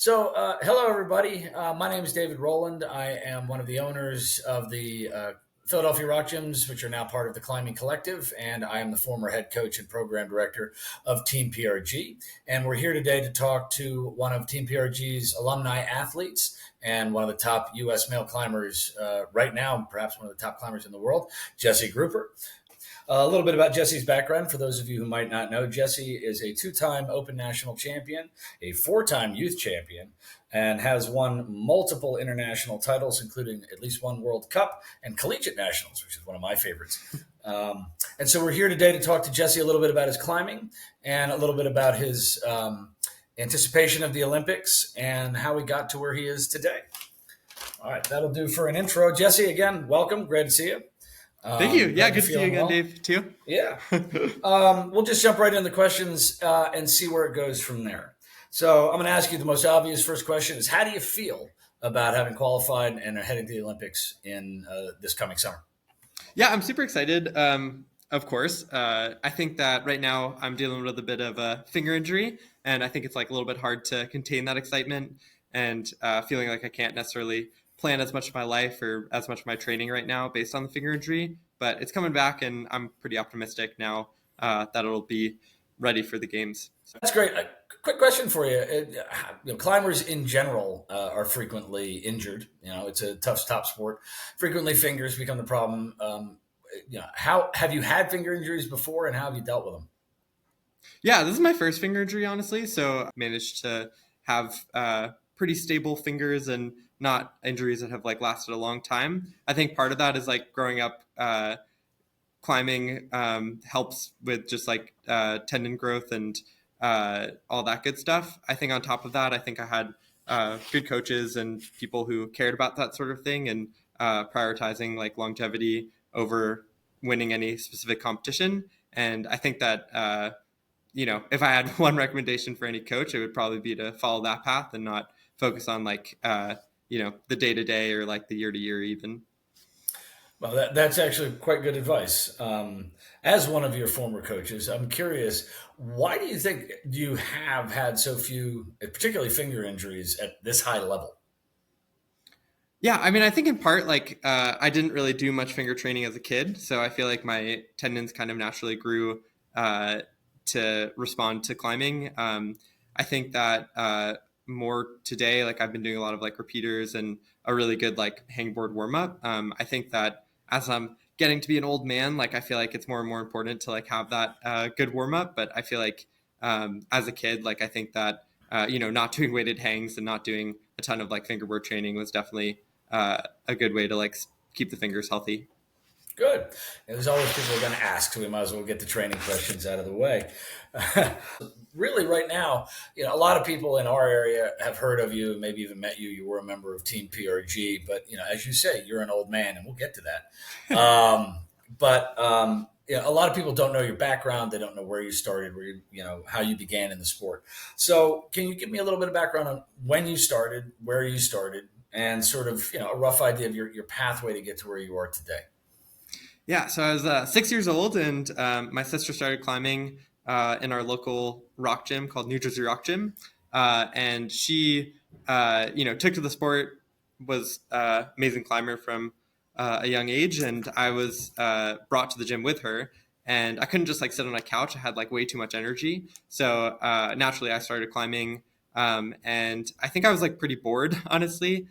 Hello everybody. My name is David Rowland. I am one of the owners of the Philadelphia Rock Gyms, which are now part of the Climbing Collective, and I am the former head coach and program director of TeamPRG. And we're here today to talk to one of TeamPRG's alumni athletes and one of the top U.S. male climbers right now, perhaps one of the top climbers in the world, Jesse Grupper. A little bit about Jesse's background. For those of you who might not know, Jesse is a two-time Open National champion, a four-time youth champion, and has won multiple international titles, including at least one World Cup and Collegiate Nationals, which is one of my favorites. And so we're here today to talk to Jesse a little bit about his climbing and a little bit about his anticipation of the Olympics and how he got to where he is today. All right, that'll do for an intro. Jesse, again, welcome. Great to see you. Thank you. Yeah, good to see you again, Dave, too. Yeah. We'll just jump right into the questions and see where it goes from there. So I'm going to ask you the most obvious first question is, how do you feel about having qualified and are heading to the Olympics in this coming summer? Yeah, I'm super excited, of course. I think that right now I'm dealing with a bit of a finger injury, and I think it's like a little bit hard to contain that excitement and feeling like I can't necessarily plan as much of my life or as much of my training right now based on the finger injury, but it's coming back and I'm pretty optimistic now that it'll be ready for the games. That's great. A quick question for you. Climbers in general are frequently injured. It's a tough top sport. Frequently fingers become the problem. How have you had finger injuries before and how have you dealt with them? Yeah, this is my first finger injury, honestly. So I managed to have pretty stable fingers and not injuries that have like lasted a long time. I think part of that is like growing up climbing helps with just like tendon growth and all that good stuff. I think on top of that, I think I had good coaches and people who cared about that sort of thing and prioritizing like longevity over winning any specific competition. And I think that, if I had one recommendation for any coach, it would probably be to follow that path and not focus on like, the day-to-day or like the year-to-year even. Well, that's actually quite good advice. As one of your former coaches, I'm curious, why do you think you have had so few, particularly finger injuries at this high level? Yeah, I mean, I think in part, like, I didn't really do much finger training as a kid. So I feel like my tendons kind of naturally grew to respond to climbing. I think that more today, like I've been doing a lot of like repeaters and a really good like hangboard warm up. I think that as I'm getting to be an old man, like I feel like it's more and more important to like have that good warm up. But I feel like as a kid, like I think that not doing weighted hangs and not doing a ton of like fingerboard training was definitely a good way to like keep the fingers healthy. Good. And there's always people who are going to ask, so we might as well get the training questions out of the way. Really, right now, a lot of people in our area have heard of you, maybe even met you. You were a member of TeamPRG, but as you say, you're an old man, and we'll get to that. A lot of people don't know your background. They don't know where you started, how you began in the sport. So, can you give me a little bit of background on when you started, where you started, and sort of a rough idea of your pathway to get to where you are today? Yeah, so I was 6 years old, and my sister started climbing in our local rock gym called New Jersey Rock Gym, and she, took to the sport, was amazing climber from a young age, and I was brought to the gym with her, and I couldn't just like sit on a couch. I had like way too much energy, so naturally I started climbing, and I think I was like pretty bored, honestly,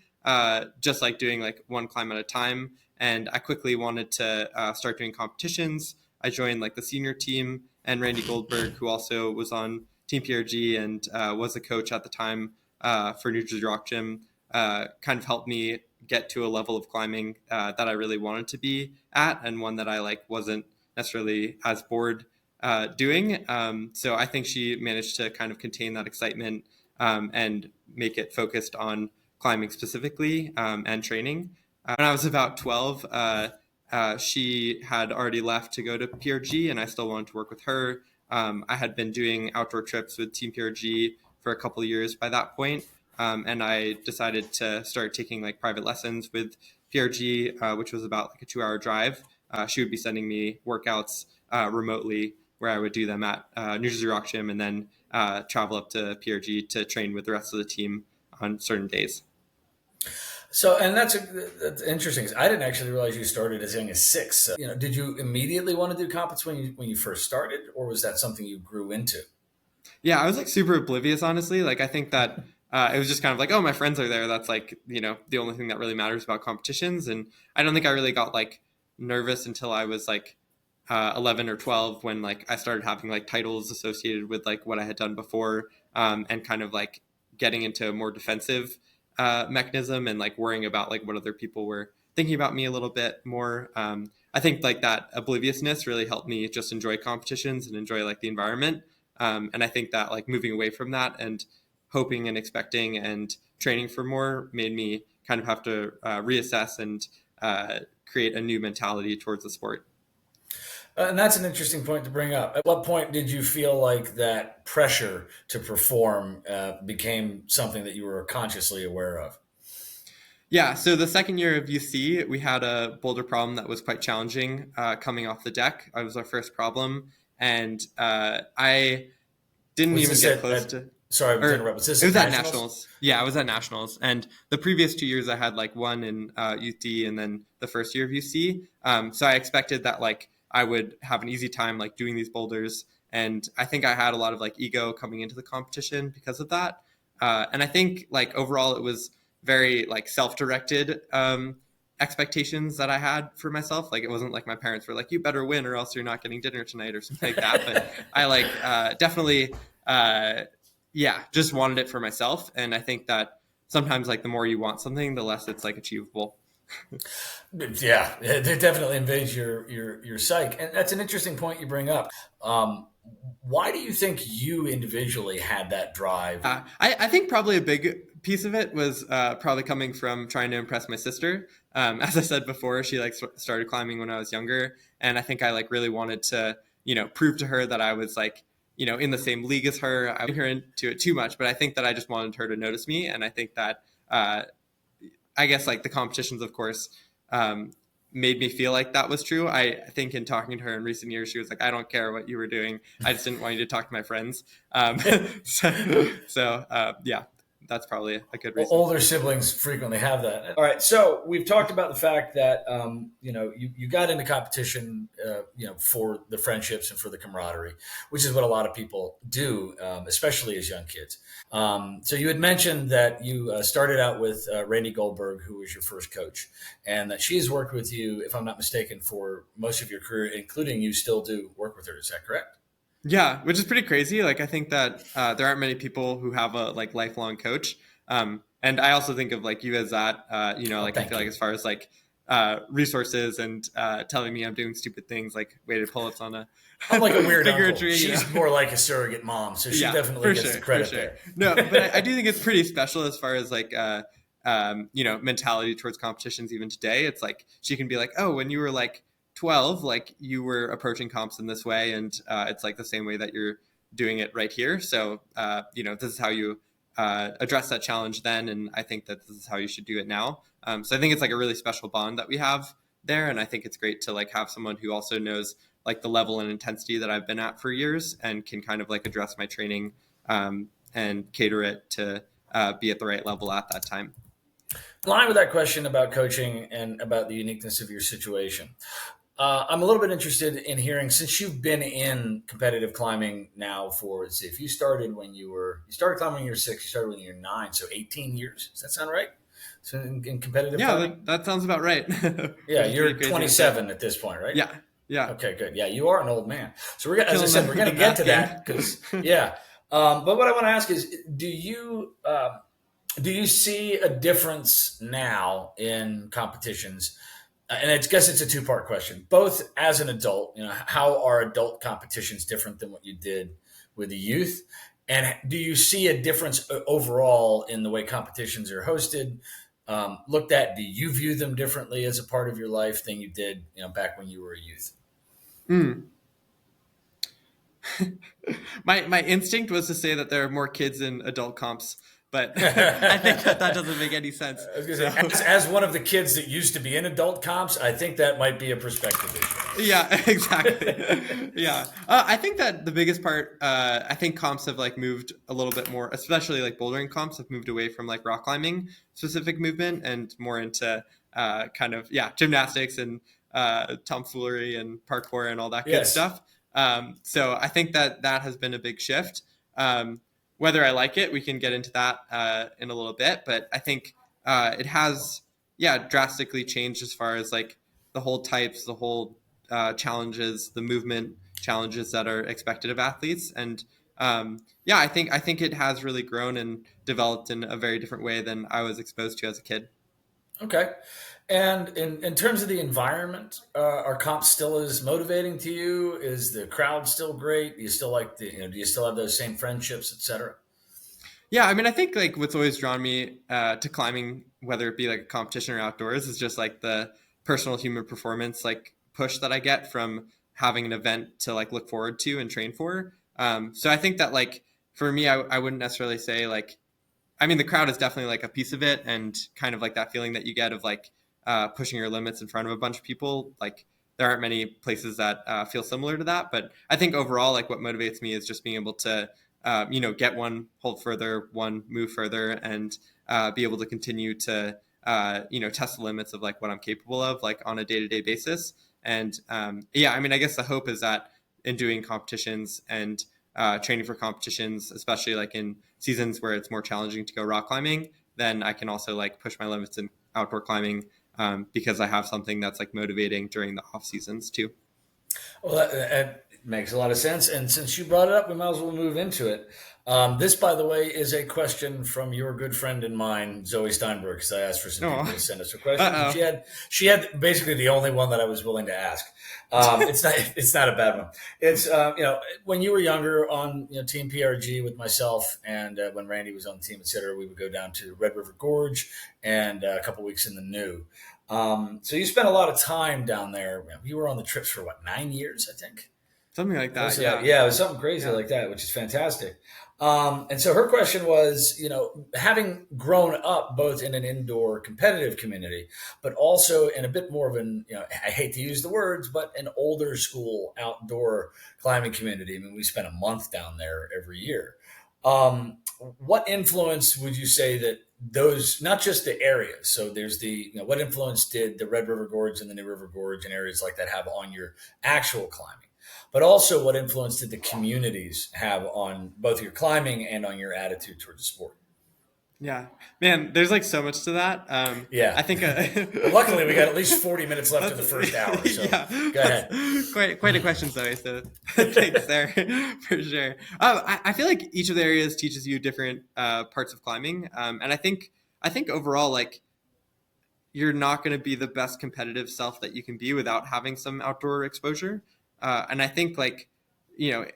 just like doing like one climb at a time. And I quickly wanted to start doing competitions. I joined like the senior team, and Randy Goldberg, who also was on TeamPRG and was a coach at the time for New Jersey Rock Gym, kind of helped me get to a level of climbing that I really wanted to be at, and one that I like wasn't necessarily as bored doing. So I think she managed to kind of contain that excitement and make it focused on climbing specifically and training. When I was about 12, she had already left to go to PRG, and I still wanted to work with her. I had been doing outdoor trips with TeamPRG for a couple of years by that point, and I decided to start taking like private lessons with PRG, which was about like a 2-hour drive. She would be sending me workouts remotely where I would do them at New Jersey Rock Gym and then travel up to PRG to train with the rest of the team on certain days. So, and that's interesting. I didn't actually realize you started as young as 6. So, did you immediately want to do compets when you first started, or was that something you grew into? Yeah, I was like super oblivious, honestly. Like I think that it was just kind of like, oh, my friends are there. That's like, the only thing that really matters about competitions. And I don't think I really got like nervous until I was like 11 or 12 when like I started having like titles associated with like what I had done before, and kind of like getting into a more defensive mechanism and like worrying about like what other people were thinking about me a little bit more. I think like that obliviousness really helped me just enjoy competitions and enjoy like the environment. And I think that like moving away from that and hoping and expecting and training for more made me kind of have to reassess and create a new mentality towards the sport. And that's an interesting point to bring up. At what point did you feel like that pressure to perform became something that you were consciously aware of? Yeah, so the second year of UC, we had a boulder problem that was quite challenging coming off the deck. It was our first problem, and I didn't Was even this get close at to, sorry to or interrupt, was this it at was at nationals? nationals. Yeah, I was at nationals, and the previous 2 years I had like one in UT, and then the first year of UC. So I expected that like I would have an easy time like doing these boulders, and I think I had a lot of like ego coming into the competition because of that. And I think like overall it was very like self-directed expectations that I had for myself. Like it wasn't like my parents were like, you better win or else you're not getting dinner tonight or something like that. But I like definitely yeah, just wanted it for myself. And I think that sometimes like the more you want something, the less it's like achievable. Yeah, it definitely invades your psyche, and that's an interesting point you bring up. Why do you think you individually had that drive? I think probably a big piece of it was probably coming from trying to impress my sister. As I said before, she like started climbing when I was younger, and I think I like really wanted to prove to her that I was like in the same league as her. I wouldn't her into it too much, but I think that I just wanted her to notice me, and I think that I guess like the competitions, of course, um, made me feel like that was true. I think in talking to her in recent years, she was like, "I don't care what you were doing. I just didn't want you to talk to my friends." Yeah, that's probably a good reason. Older siblings frequently have that. All right, so we've talked about the fact that you got into competition, for the friendships and for the camaraderie, which is what a lot of people do, especially as young kids. So you had mentioned that you started out with Randy Goldberg, who was your first coach, and that she has worked with you, if I'm not mistaken, for most of your career, including you still do work with her. Is that correct? Yeah, which is pretty crazy. Like I think that there aren't many people who have a like lifelong coach. And I also think of like you as that. Oh, Like I thank feel like you. as far as like resources and telling me I'm doing stupid things like weighted pull-ups on a I'm like a weird figure uncle. tree. She's more like a surrogate mom, so she Yeah, definitely gets the for credit sure. there. No, but I do think it's pretty special as far as like mentality towards competitions. Even today, it's like she can be like, oh, when you were like 12, like you were approaching comps in this way, and it's like the same way that you're doing it right here. So this is how you address that challenge then, and I think that this is how you should do it now. So I think it's like a really special bond that we have there, and I think it's great to like have someone who also knows like the level and intensity that I've been at for years and can kind of like address my training and cater it to be at the right level at that time. In line with that question about coaching and about the uniqueness of your situation, I'm a little bit interested in hearing, since you've been in competitive climbing now for, let's see, if you started climbing when you were 6, you started when you were 9, so 18 years. Does that sound right? So in competitive Yeah, climbing? that sounds about right. Yeah, Which is pretty you're crazy to say. 27 at this point, right? Yeah, yeah, Okay, good. Yeah, you are an old man. So we're gonna, as I killing said, we're the going to get to math game. that because yeah. But what I want to ask is, do you see a difference now in competitions? And I guess it's a two-part question. Both as an adult, how are adult competitions different than what you did with the youth? And do you see a difference overall in the way competitions are hosted, looked at? Do you view them differently as a part of your life than you did, back when you were a youth? Mm. My instinct was to say that there are more kids in adult comps but I think that doesn't make any sense. I was going So to say, as one of the kids that used to be in adult comps, I think that might be a perspective yeah, exactly. issue. Yeah, I think that the biggest part, I think comps have like moved a little bit more, especially like bouldering comps have moved away from like rock climbing specific movement and more into kind of gymnastics and tomfoolery and parkour and all that good Yes. stuff. So I think that that has been a big shift. Whether I like it, we can get into that in a little bit, but I think it has drastically changed as far as like the whole types, the whole challenges, the movement challenges that are expected of athletes, and I think it has really grown and developed in a very different way than I was exposed to as a kid. Okay. And in terms of the environment, are comps still as motivating to you? Is the crowd still great? Do you still like do you still have those same friendships, et cetera? Yeah, I mean, I think like what's always drawn me to climbing, whether it be like a competition or outdoors, is just like the personal human performance like push that I get from having an event to like look forward to and train for. So I think that like for me, I wouldn't necessarily say like, I mean, the crowd is definitely like a piece of it, and kind of like that feeling that you get of like pushing your limits in front of a bunch of people. Like there aren't many places that feel similar to that, but I think overall, like what motivates me is just being able to get one hold further, one move further, and be able to continue to test the limits of like what I'm capable of, like on a day-to-day basis. And I mean, I guess the hope is that in doing competitions and training for competitions, especially like in seasons where it's more challenging to go rock climbing, then I can also like push my limits in outdoor climbing because I have something that's like motivating during the off seasons too. Well, that makes a lot of sense. And since you brought it up, we might as well move into it. This, by the way, is a question from your good friend and mine, Zoe Steinberg, because I asked for some people to Oh, send us a question. And uh she had basically the only one that I was willing to ask. It's not a bad one. It's when you were younger on Team PRG with myself, and when Randy was on the team, et cetera, we would go down to Red River Gorge and a couple weeks in the New. So you spent a lot of time down there. You were on the trips for what, 9 years, I think. something like It was, that. Yeah, yeah, it was something crazy yeah, like that, which is fantastic. And so her question was, having grown up both in an indoor competitive community, but also in a bit more of an, I hate to use the words, but an older school outdoor climbing community. I mean, we spent a month down there every year. What influence would you say that those, not just the areas, so there's what influence did the Red River Gorge and the New River Gorge and areas like that have on your actual climbing? But also, what influence did the communities have on both your climbing and on your attitude towards the sport? yeah. Man, there's like so much to that. Yeah. I think Well, luckily, we got at least 40 minutes left in the first hour. So yeah, go ahead. that's quite a question, Zoe. So thanks there for sure. I feel like each of the areas teaches you different parts of climbing, and I think overall, like you're not going to be the best competitive self that you can be without having some outdoor exposure. And I think like you know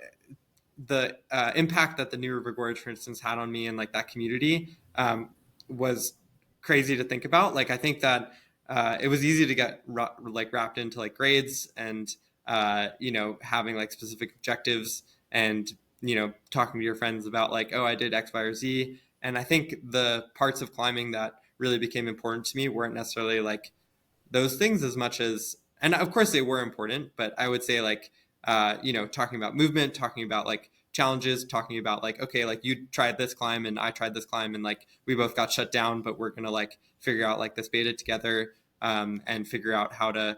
the impact that the New River Gorge, for instance, had on me and like that community was crazy to think about. Like I think that it was easy to get like wrapped into like grades and having like specific objectives and talking to your friends about like, oh, I did X, Y, or Z. And I think the parts of climbing that really became important to me weren't necessarily like those things as much as, and of course they were important, but I would say like talking about movement, talking about like challenges, talking about like, okay, like you tried this climb and I tried this climb and like we both got shut down, but we're gonna like figure out like this beta together, and figure out how to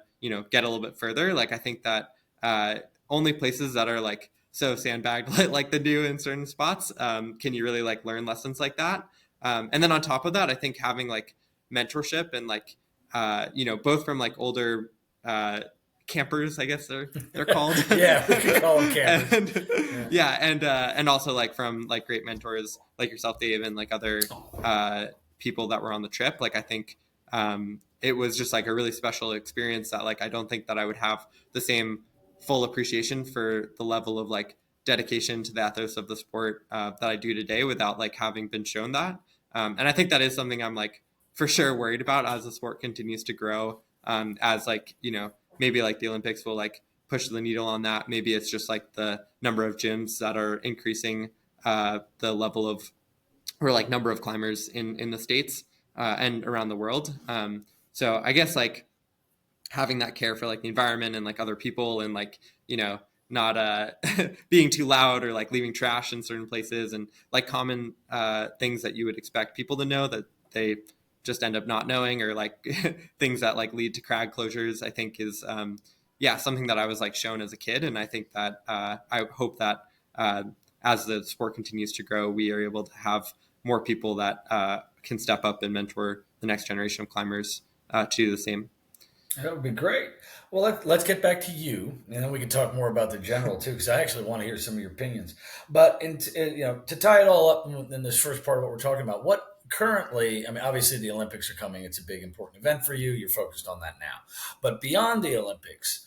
get a little bit further. Like I think that only places that are like so sandbagged like the New in certain spots can you really like learn lessons like that. And then on top of that, I think having like mentorship and like both from like older campers, I guess they're called. Yeah, we could call them campers. And Yeah. yeah, and also like from like great mentors like yourself, Dave, and like other people that were on the trip. Like I think it was just like a really special experience that like I don't think that I would have the same full appreciation for the level of like dedication to the ethos of the sport that I do today without like having been shown that. And I think that is something I'm like for sure worried about as the sport continues to grow. As like maybe like the Olympics will like push the needle on that. Maybe it's just like the number of gyms that are increasing the level of or like number of climbers in the States and around the world. So I guess like having that care for like the environment and like other people, and like, not being too loud or like leaving trash in certain places, and like common things that you would expect people to know that they just end up not knowing, or like things that like lead to crag closures, I think is something that I was like shown as a kid. And I think that I hope that as the sport continues to grow, we are able to have more people that can step up and mentor the next generation of climbers to do the same. That would be great. Well, let's get back to you, and then we can talk more about the general too, because I actually want to hear some of your opinions. But to tie it all up in this first part of what we're talking about, what currently, I mean, obviously the Olympics are coming. It's a big, important event for you. You're focused on that now. But beyond the Olympics,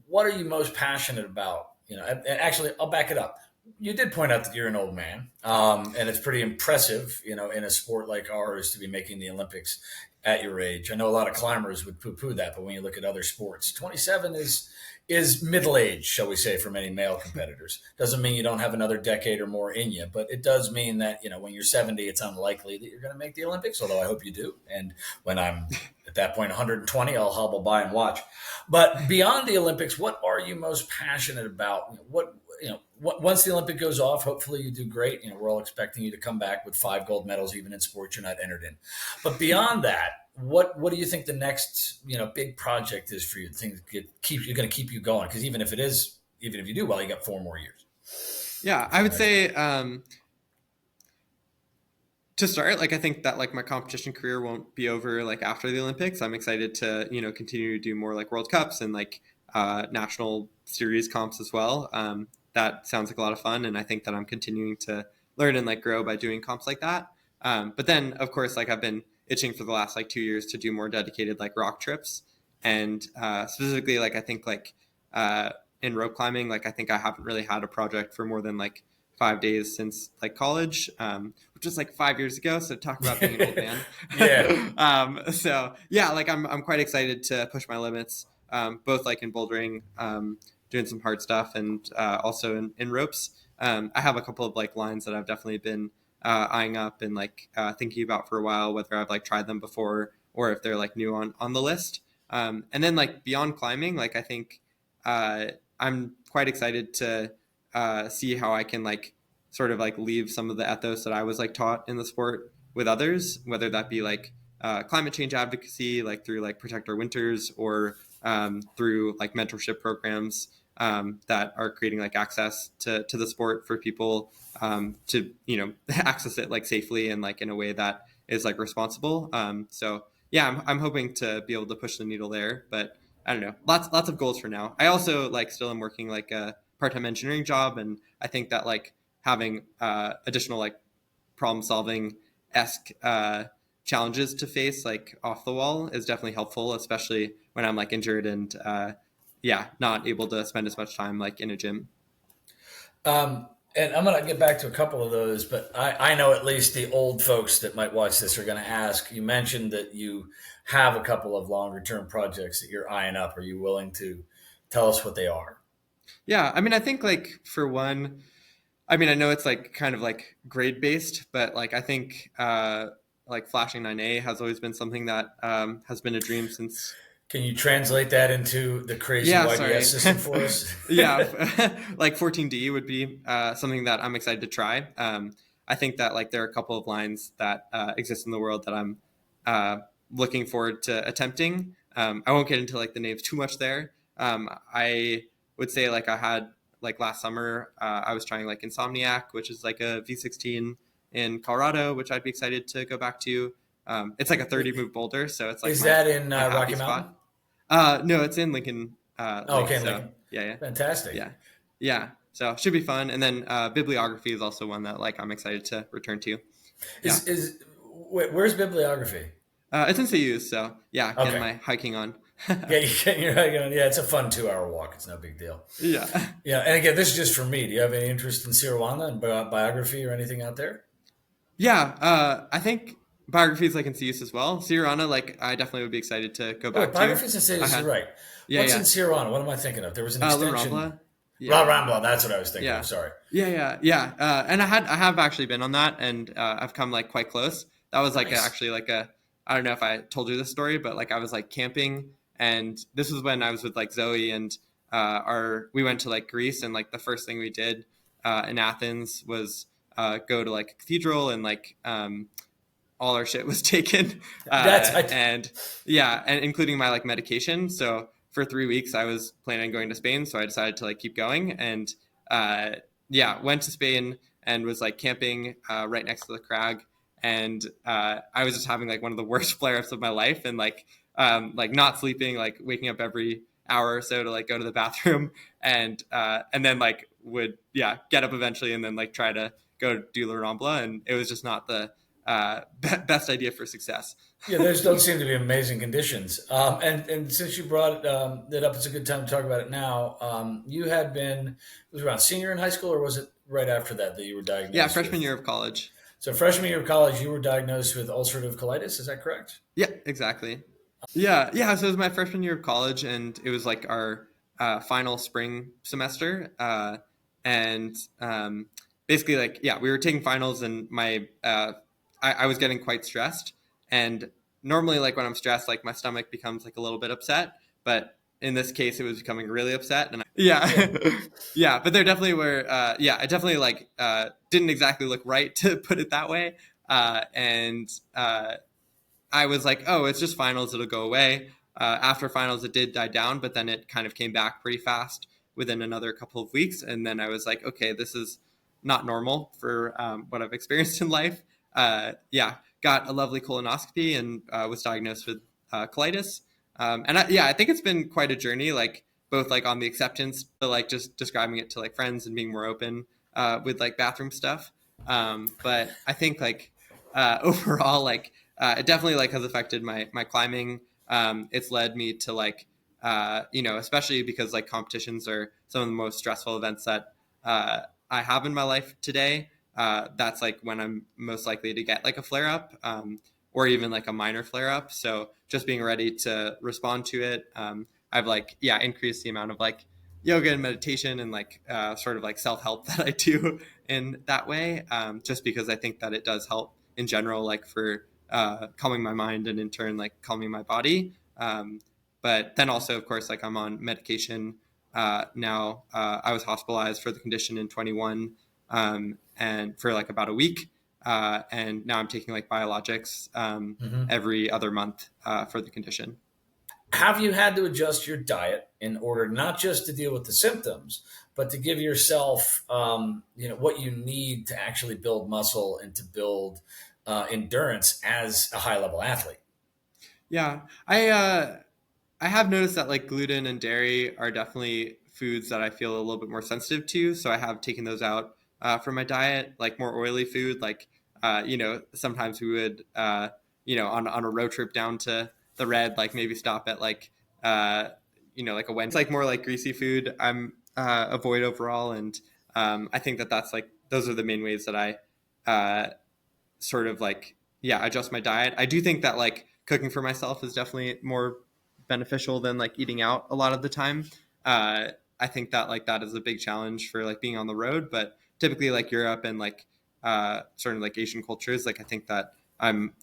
what are you most passionate about? And actually, I'll back it up. You did point out that you're an old man, and it's pretty impressive, in a sport like ours, to be making the Olympics at your age. I know a lot of climbers would poo-poo that, but when you look at other sports, 27 is middle age, shall we say, for many male competitors. Doesn't mean you don't have another decade or more in you, but it does mean that, when you're 70, it's unlikely that you're going to make the Olympics, although I hope you do. And when I'm at that point 120, I'll hobble by and watch. But beyond the Olympics, what are you most passionate about? Once the Olympic goes off, hopefully you do great. We're all expecting you to come back with 5 gold medals, even in sports you're not entered in. But beyond that, what do you think the next big project is for you? Things you're going to keep you going, because even if you do well, you got 4 more years. Yeah, I would say to start, like I think that like my competition career won't be over like after the Olympics. I'm excited to continue to do more like World Cups and like national series comps as well. That sounds like a lot of fun, and I think that I'm continuing to learn and like grow by doing comps like that. But then, of course, like I've been itching for the last like 2 years to do more dedicated like rock trips, and specifically like I think like in rope climbing, like I think I haven't really had a project for more than like 5 days since like college, which was like 5 years ago. So talk about being an old man. Yeah. So yeah, like I'm quite excited to push my limits, both like in bouldering, doing some hard stuff, and also in ropes. I have a couple of like lines that I've definitely been eyeing up and like thinking about for a while, whether I've like tried them before or if they're like new on the list. And then like beyond climbing, like I think I'm quite excited to see how I can like sort of like leave some of the ethos that I was like taught in the sport with others, whether that be like climate change advocacy, like through like Protect Our Winters, or through like mentorship programs that are creating like access to the sport for people to access it like safely and like in a way that is like responsible. So yeah, I'm hoping to be able to push the needle there, but I don't know, lots of goals for now. I also like still am working like a part-time engineering job, and I think that like having additional like problem solving esque challenges to face like off the wall is definitely helpful, especially when I'm like injured and not able to spend as much time like in a gym. And I'm going to get back to a couple of those, but I know at least the old folks that might watch this are going to ask. You mentioned that you have a couple of longer term projects that you're eyeing up. Are you willing to tell us what they are? Yeah, I mean, I think like for one, I mean, I know it's like kind of like grade based, but like I think like flashing 9A has always been something that has been a dream since. Can you translate that into the crazy YDS system for us? Yeah, like 14D would be something that I'm excited to try. I think that like there are a couple of lines that exist in the world that I'm looking forward to attempting. I won't get into like the names too much there. I would say like I had like last summer I was trying like Insomniac, which is like a V16 in Colorado, which I'd be excited to go back to. It's like a 30 move boulder, so it's like is that in Rocky spot. Mountain? No, it's in Lincoln. Okay, so, Lincoln. Yeah. Fantastic. Yeah. So it should be fun. And then bibliography is also one that like I'm excited to return to. Yeah. Where's bibliography? It's in CU, so yeah, getting Okay. my hiking on. Yeah, you get your hiking on. Yeah, it's a fun 2 hour walk. It's no big deal. Yeah. Yeah, and again, this is just for me. Do you have any interest in Sirwana and biography or anything out there? Yeah. I think biography is like in CUS as well. Sirana, like I definitely would be excited to go back to. Biographies in Sirius, you're right. Yeah, What's yeah. in Sirwana? What am I thinking of? There was an extension. Rambla. La Yeah. Rambla, that's what I was thinking of. Yeah. Sorry. Yeah. And I have actually been on that, and I've come like quite close. That was like Nice. actually like a, I don't know if I told you this story, but like I was like camping, and this was when I was with like Zoe, and we went to like Greece, and like the first thing we did in Athens was go to like a cathedral, and like all our shit was taken, That's I, and yeah, and including my like medication. So for 3 weeks, I was planning on going to Spain, so I decided to like keep going, and uh, yeah, went to Spain and was like camping right next to the crag, and I was just having like one of the worst flare-ups of my life, and like not sleeping, like waking up every hour or so to like go to the bathroom, and then like would get up eventually, and then like try to go do La Rambla, and it was just not the best idea for success. yeah, those don't seem to be amazing conditions. And since you brought it up, it's a good time to talk about it now. You had been, it was around senior in high school, or was it right after that that you were Yeah, diagnosed freshman with? year of college. So freshman year of college, you were diagnosed with ulcerative colitis. Is that correct? Yeah, exactly. Yeah. So it was my freshman year of college, and it was like our final spring semester, and basically, like, yeah, we were taking finals, and I was getting quite stressed, and normally, like when I'm stressed, like my stomach becomes like a little bit upset, but in this case, it was becoming really upset, and Yeah. yeah, yeah. But there definitely were, I definitely like didn't exactly look right to put it that way, and I was like, oh, it's just finals, it'll go away. After finals, it did die down, but then it kind of came back pretty fast within another couple of weeks. And then I was like, okay, this is not normal for what I've experienced in life. Got a lovely colonoscopy, and was diagnosed with colitis. I think it's been quite a journey, like both like on the acceptance, to like just describing it to like friends and being more open with like bathroom stuff. But I think like overall, like it definitely like has affected my climbing. It's led me to like especially because like competitions are some of the most stressful events that I have in my life today. That's like when I'm most likely to get like a flare up, or even like a minor flare up. So just being ready to respond to it. I've like increased the amount of like yoga and meditation, and like sort of like self help that I do in that way, just because I think that it does help in general, like for calming my mind, and in turn like calming my body. But then also, of course, like I'm on medication now. I was hospitalized for the condition in 21, and for like about a week. And now I'm taking like biologics Hmm. every other month for the condition. Have you had to adjust your diet in order not just to deal with the symptoms, but to give yourself, what you need to actually build muscle and to build endurance as a high level athlete? Yeah, I have noticed that like gluten and dairy are definitely foods that I feel a little bit more sensitive to. So I have taken those out from my diet, like more oily food. Like, sometimes we would, on a road trip down to the red, like maybe stop at like, like a Wednesday, like more like greasy food. I'm avoid overall. And I think that that's like, those are the main ways that I sort of like adjust my diet. I do think that like cooking for myself is definitely more beneficial than like eating out a lot of the time. uh I think that like that is a big challenge for like being on the road, but typically like Europe and like certain like Asian cultures, like I think that I'm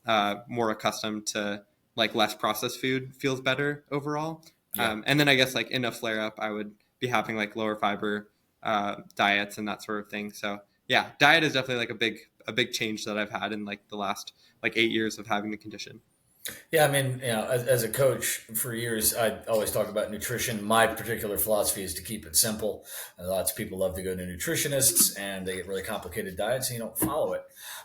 more accustomed to like less processed food feels better overall. Yeah. And then I guess like in a flare up I would be having like lower fiber diets and that sort of thing. So yeah, diet is definitely like a big change that I've had in like the last like 8 years of having the condition. Yeah, I mean, as a coach for years, I always talk about nutrition. My particular philosophy is to keep it simple. And lots of people love to go to nutritionists and they get really complicated diets and you don't follow it.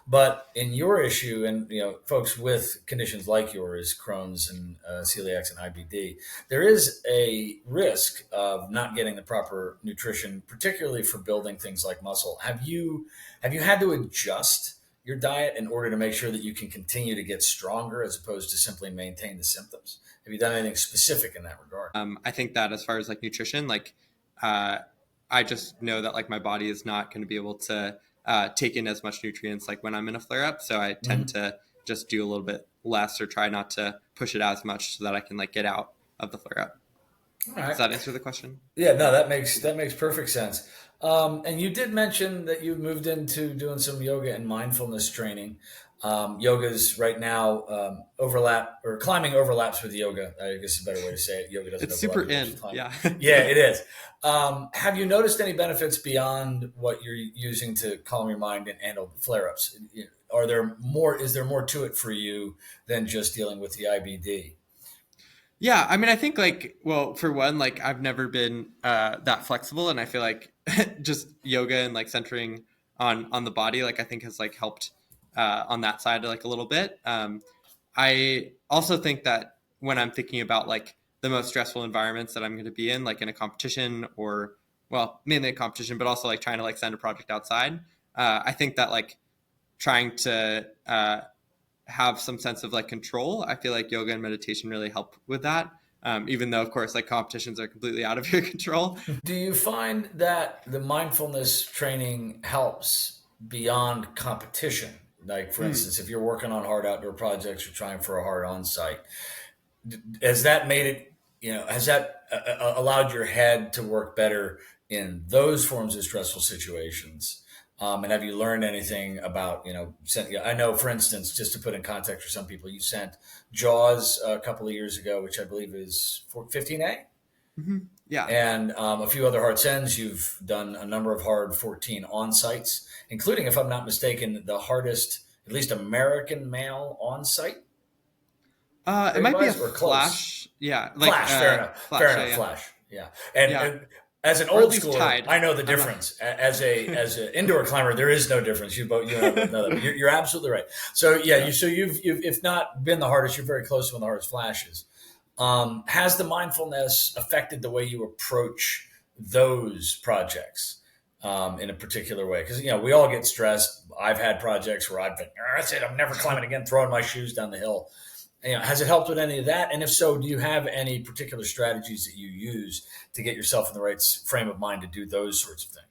But in your issue, and folks with conditions like yours, Crohn's and celiac and IBD, there is a risk of not getting the proper nutrition, particularly for building things like muscle. Have you had to adjust your diet in order to make sure that you can continue to get stronger as opposed to simply maintain the symptoms? Have you done anything specific in that regard? I think that as far as like nutrition, like uh, I just know that like my body is not going to be able to take in as much nutrients like when I'm in a flare up. So I tend Hmm. to just do a little bit less or try not to push it as much so that I can like get out of the flare up. All Does right. that answer the question? Yeah, no, that makes perfect sense. And you did mention that you moved into doing some yoga and mindfulness training. Yoga's right now overlap or climbing overlaps with yoga. I guess is a better way to say it. Yoga doesn't It's overlap super as much in. with climbing. Yeah. Yeah, it is. Have you noticed any benefits beyond what you're using to calm your mind and handle flare-ups? Are there more? Is there more to it for you than just dealing with the IBD? Yeah, I mean, I think like, well, for one, like I've never been that flexible, and I feel like just yoga and like centering on the body, like I think has like helped on that side like a little bit. I also think that when I'm thinking about like the most stressful environments that I'm going to be in, like in a competition or well, mainly a competition, but also like trying to like send a project outside, I think that like trying to have some sense of like control. I feel like yoga and meditation really help with that. Even though, of course, like competitions are completely out of your control. Do you find that the mindfulness training helps beyond competition? Like, for Mm. instance, if you're working on hard outdoor projects or trying for a hard on site, has that made it, has that allowed your head to work better in those forms of stressful situations? And have you learned anything about, I know, for instance, just to put in context for some people, you sent Jaws a couple of years ago, which I believe is 15A? Hmm. Yeah. And a few other hard sends. You've done a number of hard 14 on sites, including, if I'm not mistaken, the hardest, at least American male on site It grade might be a wise, or close. flash. Yeah. Like Flash, fair enough. Fair flash. Yeah. enough, Yeah. Flash. Yeah. And, Yeah. and as an Or at old least schooler, tied. I know the I'm not. difference. As an indoor climber, there is no difference. You and I both know that. But you're absolutely right. So yeah, Yeah. you've if not been the hardest, you're very close to one of the hardest flashes. Has the mindfulness affected the way you approach those projects in a particular way? Because we all get stressed. I've had projects where I've been, that's it, I'm never climbing again, throwing my shoes down the hill. Has it helped with any of that? And if so, do you have any particular strategies that you use to get yourself in the right frame of mind to do those sorts of things?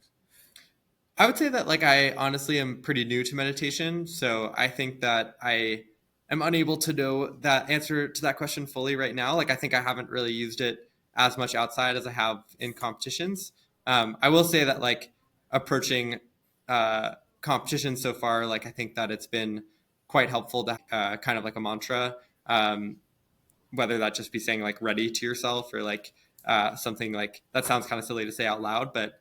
I would say that like I honestly am pretty new to meditation, so I think that I am unable to know that answer to that question fully right now. Like I think I haven't really used it as much outside as I have in competitions. I will say that like approaching competitions so far, like I think that it's been quite helpful to kind of like a mantra, um, whether that just be saying like ready to yourself or like something like that sounds kind of silly to say out loud, but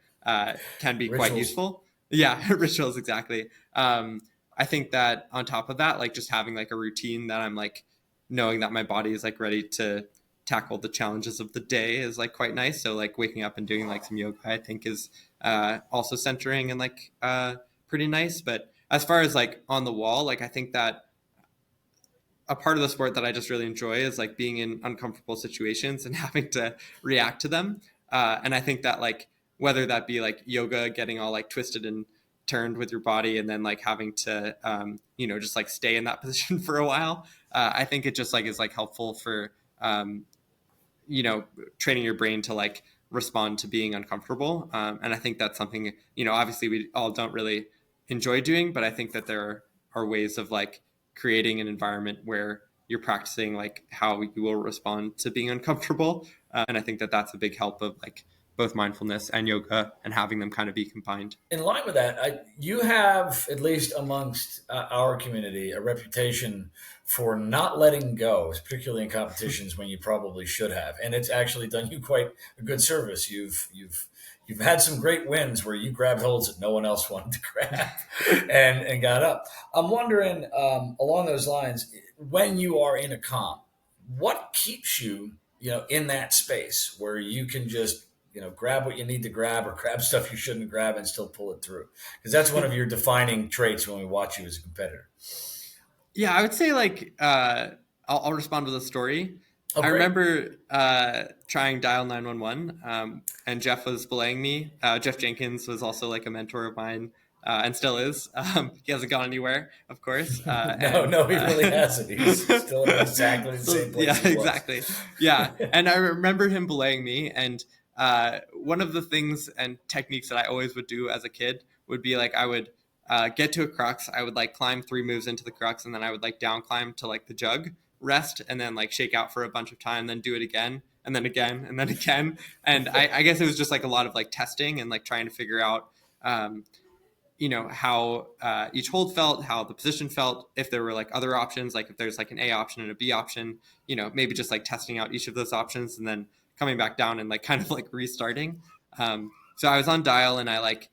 can be quite Rituals. useful. Yeah, rituals, exactly. I think that on top of that, like just having like a routine that I'm like knowing that my body is like ready to tackle the challenges of the day is like quite nice. So like waking up and doing like some yoga, I think is also centering and like pretty nice. But as far as like on the wall, like I think that a part of the sport that I just really enjoy is like being in uncomfortable situations and having to react to them. And I think that like whether that be like yoga, getting all like twisted and turned with your body, and then like having to just like stay in that position for a while. I think it just like is like helpful for um, training your brain to like respond to being uncomfortable. And I think that's something obviously we all don't really enjoy doing, but I think that there are ways of like creating an environment where you're practicing like how you will respond to being uncomfortable. And I think that that's a big help of like both mindfulness and yoga and having them kind of be combined. In line with that, you have, at least amongst our community, a reputation for not letting go, particularly in competitions when you probably should have, and it's actually done you quite a good service. You've had some great wins where you grabbed holds that no one else wanted to grab, and got up. I'm wondering, along those lines, when you are in a comp, what keeps you, in that space where you can just grab what you need to grab or grab stuff you shouldn't grab and still pull it through. Because that's one of your defining traits when we watch you as a competitor. Yeah, I would say like I'll respond with a story. Oh, I great. remember trying dial 911, and Jeff was belaying me. Jeff Jenkins was also like a mentor of mine, and still is. He hasn't gone anywhere, of course. No, And no, he really hasn't. He's still in exactly the so same place yeah, he was. exactly. Yeah, and I remember him belaying me, and one of the things and techniques that I always would do as a kid would be like I would get to a crux. I would like climb 3 moves into the crux, and then I would like down climb to like the jug, rest, and then like shake out for a bunch of time, then do it again, and then again, and then again. And I guess it was just like a lot of like testing and like trying to figure out, how each hold felt, how the position felt, if there were like other options, like if there's like an A option and a B option, maybe just like testing out each of those options and then coming back down and like kind of like restarting. So I was on dial and I like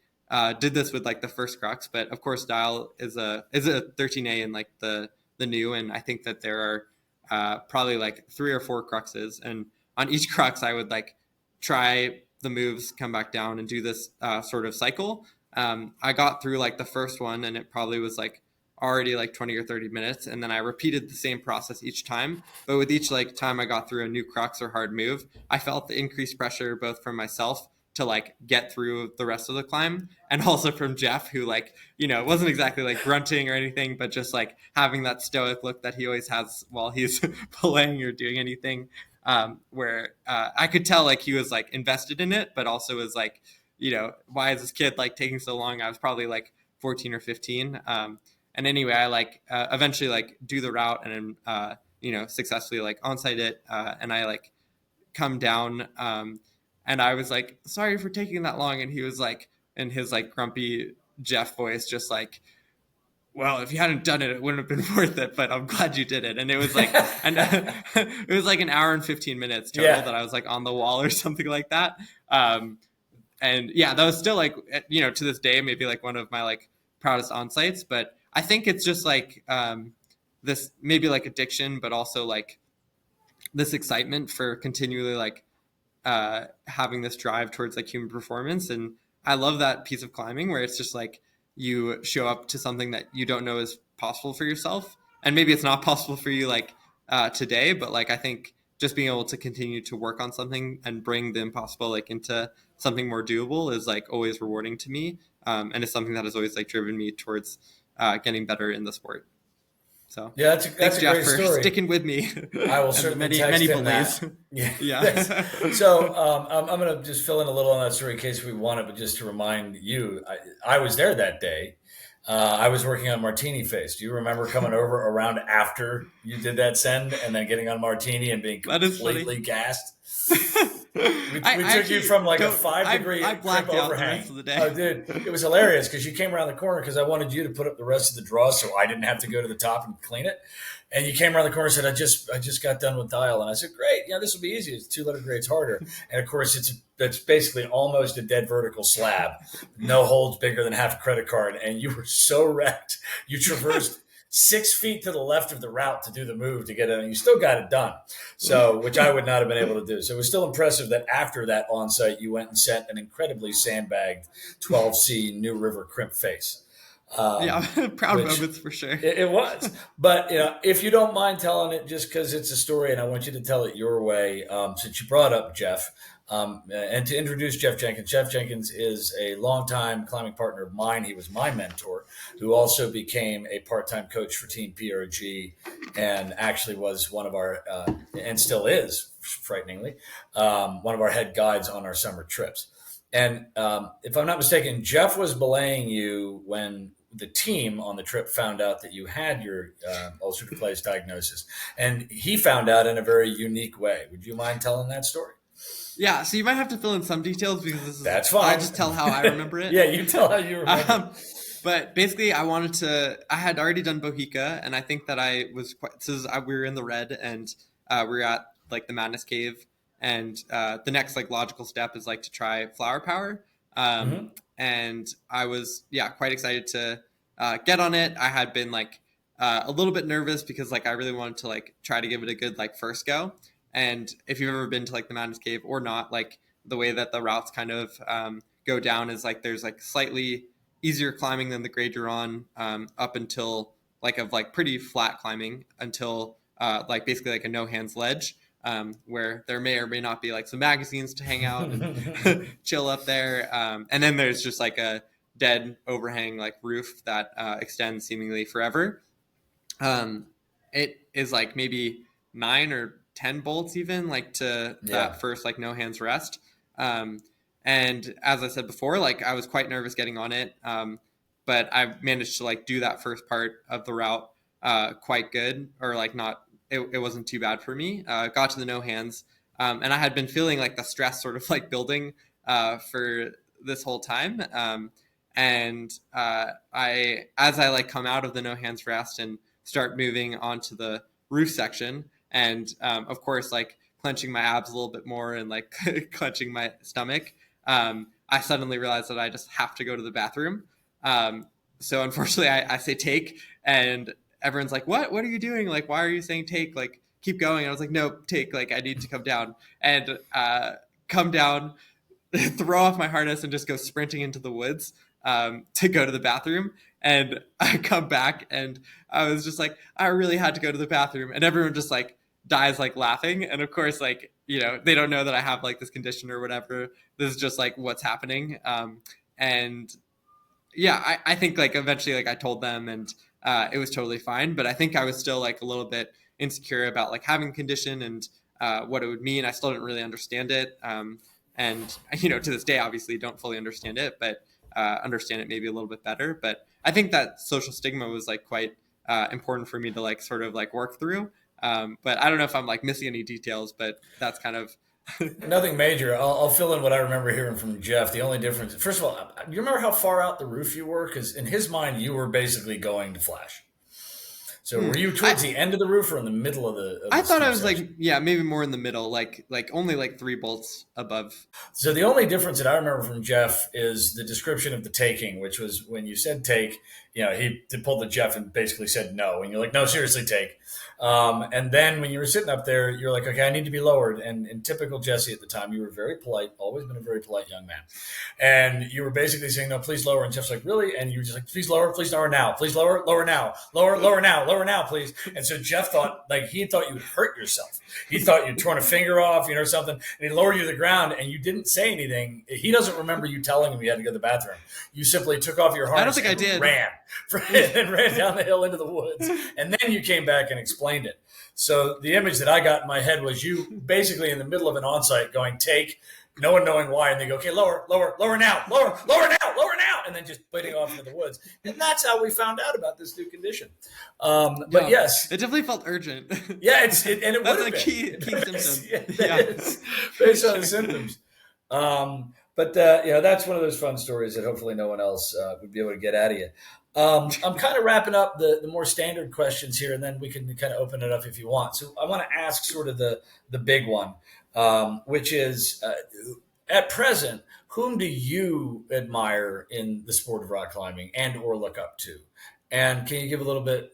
did this with like the first crux, but of course dial is a 13A in like the new, and I think that there are probably like 3 or 4 cruxes, and on each crux I would like try the moves, come back down, and do this sort of cycle. I got through like the first one and it probably was like already like 20 or 30 minutes. And then I repeated the same process each time. But with each like time I got through a new crux or hard move, I felt the increased pressure both from myself to like get through the rest of the climb, and also from Jeff, who like, wasn't exactly like grunting or anything, but just like having that stoic look that he always has while he's playing or doing anything, where I could tell like he was like invested in it, but also was like, why is this kid like taking so long? I was probably like 14 or 15. And anyway, I like eventually like do the route and successfully like onsite it. And I like come down. And I was like, sorry for taking that long. And he was like, in his like grumpy Jeff voice, just like, well, if you hadn't done it, it wouldn't have been worth it, but I'm glad you did it. And it was like, it was like an hour and 15 minutes total that I was like on the wall or something like that. And yeah, that was still like, to this day, maybe like one of my like proudest on-sites. But I think it's just like this maybe like addiction, but also like this excitement for continually like having this drive towards like human performance. And I love that piece of climbing where it's just like you show up to something that you don't know is possible for yourself. And maybe it's not possible for you like today, but like I think just being able to continue to work on something and bring the impossible like into something more doable is like always rewarding to me, and it's something that has always like driven me towards getting better in the sport. So yeah, that's a Jeff, great for story. sticking with me. I will certainly text him that. Yeah. So I'm going to just fill in a little on that story in case we want it, but just to remind you, I was there that day. I was working on Martini Face. Do you remember coming over around after you did that send and then getting on Martini and being completely gassed? We took you from like a 5-degree crib overhang. Oh, dude, it was hilarious because you came around the corner because I wanted you to put up the rest of the draw so I didn't have to go to the top and clean it. And you came around the corner and said, I just got done with dial. And I said, great. Yeah, this will be easy. It's 2-letter grades harder. And of course, that's basically almost a dead vertical slab. No holds bigger than half a credit card. And you were so wrecked. You traversed 6 feet to the left of the route to do the move to get it. And you still got it done. So, which I would not have been able to do. So it was still impressive that after that on-site, you went and sent an incredibly sandbagged 12C New River crimp face. Proud moments for sure. It was, but if you don't mind telling it, just because it's a story, and I want you to tell it your way. Since you brought up Jeff, and to introduce Jeff Jenkins. Jeff Jenkins is a longtime climbing partner of mine. He was my mentor, who also became a part-time coach for TeamPRG, and actually was one of our, and still is, frighteningly, one of our head guides on our summer trips. And if I'm not mistaken, Jeff was belaying you when the team on the trip found out that you had your ulcerative colitis diagnosis, and he found out in a very unique way. Would you mind telling that story? Yeah, so you might have to fill in some details because that's fine. I'll just tell how I remember it. Yeah, you tell how you remember. But basically, I had already done Bohica, and I think that I was we were in the red, and we were at like the Madness Cave, and the next like logical step is like to try Flower Power. And I was quite excited to get on it. I had been like a little bit nervous because like I really wanted to like try to give it a good like first go. And if you've ever been to like the Madness Cave or not, like the way that the routes kind of go down is like there's like slightly easier climbing than the grade you're on, up until like pretty flat climbing until like basically like a no hands ledge, where there may or may not be like some magazines to hang out and chill up there. And then there's just like a dead overhang like roof that extends seemingly forever. It is like maybe 9 or 10 bolts even like to that first like no hands rest. And as I said before, like I was quite nervous getting on it. But I managed to like do that first part of the route quite good, or like not, it wasn't too bad for me. Got to the no hands, And I had been feeling like the stress sort of like building for this whole time. As I like come out of the no hands rest and start moving onto the roof section, and of course like clenching my abs a little bit more and like clenching my stomach, I suddenly realized that I just have to go to the bathroom. So unfortunately, I say take, and everyone's like, what are you doing? Like, why are you saying take? Like, keep going. And I was like, no, take. Like, I need to come down, and come down, throw off my harness, and just go sprinting into the woods to go to the bathroom. And I come back, and I was just like, I really had to go to the bathroom, and everyone just like dies like laughing. And of course, like, they don't know that I have like this condition or whatever. This is just like what's happening. And yeah, I think like eventually like I told them, and it was totally fine. But I think I was still like a little bit insecure about like having a condition and what it would mean. I still didn't really understand it. And to this day, obviously don't fully understand it, but understand it maybe a little bit better. But I think that social stigma was like quite important for me to like sort of like work through. But I don't know if I'm like missing any details, but that's kind of Nothing major. I'll fill in what I remember hearing from Jeff. The only difference, first of all, you remember how far out the roof you were? Because in his mind, you were basically going to flash. So were you towards the end of the roof or in the middle of the? I thought I was section? like, yeah, maybe more in the middle, like only like 3 bolts above. So the only difference that I remember from Jeff is the description of the taking, which was when you said take, he pulled the Jeff and basically said no, and you're like, no, seriously, take. And then when you were sitting up there, you're like, okay, I need to be lowered. And in typical Jesse at the time, you were very polite, always been a very polite young man. And you were basically saying, no, please lower. And Jeff's like, really? And you were just like, please lower now. Please lower now. Lower now, please. And so Jeff thought, like, he thought you'd hurt yourself. He thought you'd torn a finger off, or something. And he lowered you to the ground and you didn't say anything. He doesn't remember you telling him you had to go to the bathroom. You simply took off your harness. I don't think I did. Ran down the hill into the woods. And then you came back and explained it. So the image that I got in my head was you basically in the middle of an onsite going take, no one knowing why, and they go, okay, lower now, and then just bleeding off into the woods. And that's how we found out about this new condition. But yes, it definitely felt urgent. Yeah, and it that's a key symptom. Based on the symptoms. But that's one of those fun stories that hopefully no one else would be able to get out of you. I'm kind of wrapping up the more standard questions here, and then we can kind of open it up if you want. So I want to ask sort of the big one, which is at present, whom do you admire in the sport of rock climbing and or look up to? And can you give a little bit,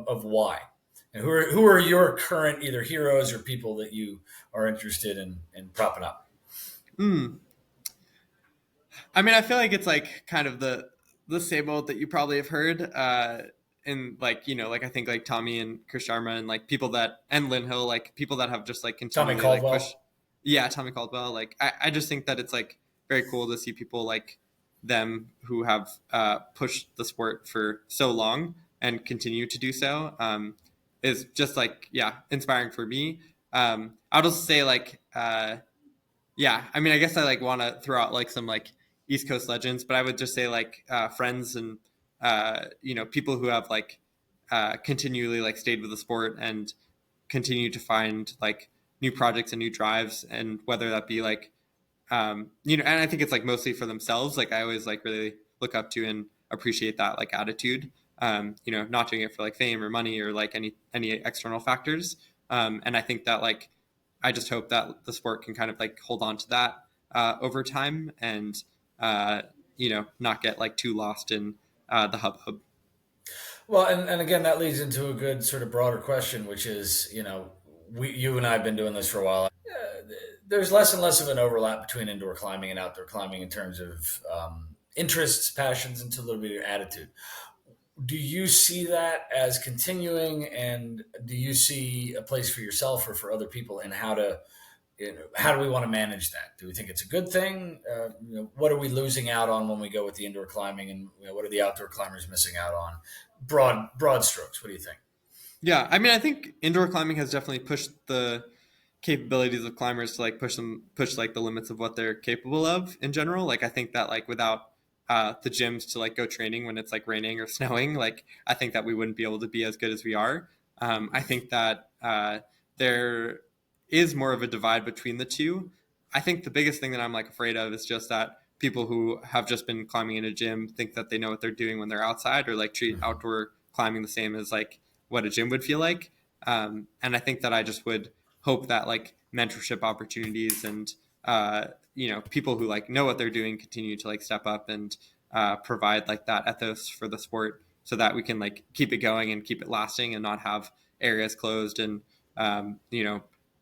of why? And who are your current either heroes or people that you are interested in propping up? I mean, I feel like it's like kind of the same old that you probably have heard. And like, like I think like Tommy and Chris Sharma and like people that, and Lynn Hill, like people that have just like continually Tommy Caldwell. Like push. Yeah, Tommy Caldwell. Like I just think that it's like very cool to see people like them who have pushed the sport for so long and continue to do so. Is just like, yeah, inspiring for me. I'll just say like, yeah, I mean, I guess I like want to throw out like some like East Coast legends, but I would just say like friends and people who have like continually like stayed with the sport and continue to find like new projects and new drives, and whether that be like and I think it's like mostly for themselves. Like I always like really look up to and appreciate that like attitude. Not doing it for like fame or money or like any external factors. And I think that like I just hope that the sport can kind of like hold on to that over time and not get like too lost in the hubbub. Well, and again, that leads into a good sort of broader question, which is, you and I have been doing this for a while. There's less and less of an overlap between indoor climbing and outdoor climbing in terms of interests, passions, and to a little bit of attitude. Do you see that as continuing, and do you see a place for yourself or for other people in how do we want to manage that? Do we think it's a good thing? What are we losing out on when we go with the indoor climbing, and what are the outdoor climbers missing out on? Broad strokes. What do you think? Yeah, I mean, I think indoor climbing has definitely pushed the capabilities of climbers to like push like the limits of what they're capable of in general. Like I think that like without the gyms to like go training when it's like raining or snowing, like I think that we wouldn't be able to be as good as we are. I think that there is more of a divide between the two. I think the biggest thing that I'm like afraid of is just that people who have just been climbing in a gym think that they know what they're doing when they're outside, or like treat outdoor climbing the same as like what a gym would feel like. And I think that I just would hope that like mentorship opportunities and people who like know what they're doing continue to like step up and provide like that ethos for the sport, so that we can like keep it going and keep it lasting and not have areas closed and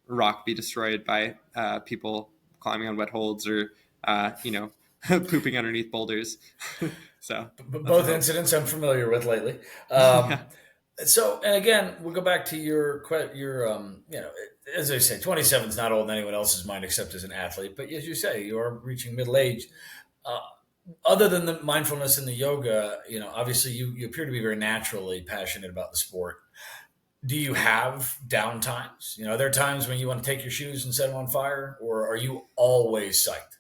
rock be destroyed by people climbing on wet holds or pooping underneath boulders. So that's a Both hope. incidents I'm familiar with lately. Yeah. So, and again, we'll go back to your as I say, 27 is not old in anyone else's mind except as an athlete. But as you say, you are reaching middle age. Uh, Other than the mindfulness and the yoga, obviously you appear to be very naturally passionate about the sport. Do you have down times? Are there times when you want to take your shoes and set them on fire, or are you always psyched?